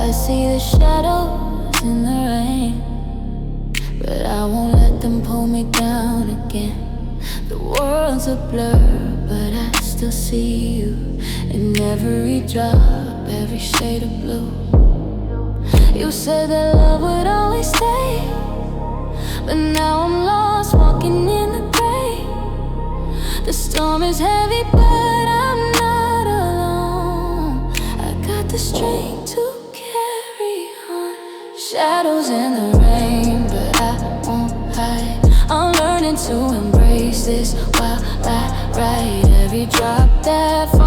I see the shadows in the rain, but I won't let them pull me down again. The world's a blur, but I still see you in every drop, every shade of blue. You said that love would always stay, but now I'm lost, walking in the gray. The storm is heavy, but I'm not alone. I got the strength to carry on. Shadows in the rain, but I won't hide. I'm learning to embrace this while I ride every drop that falls.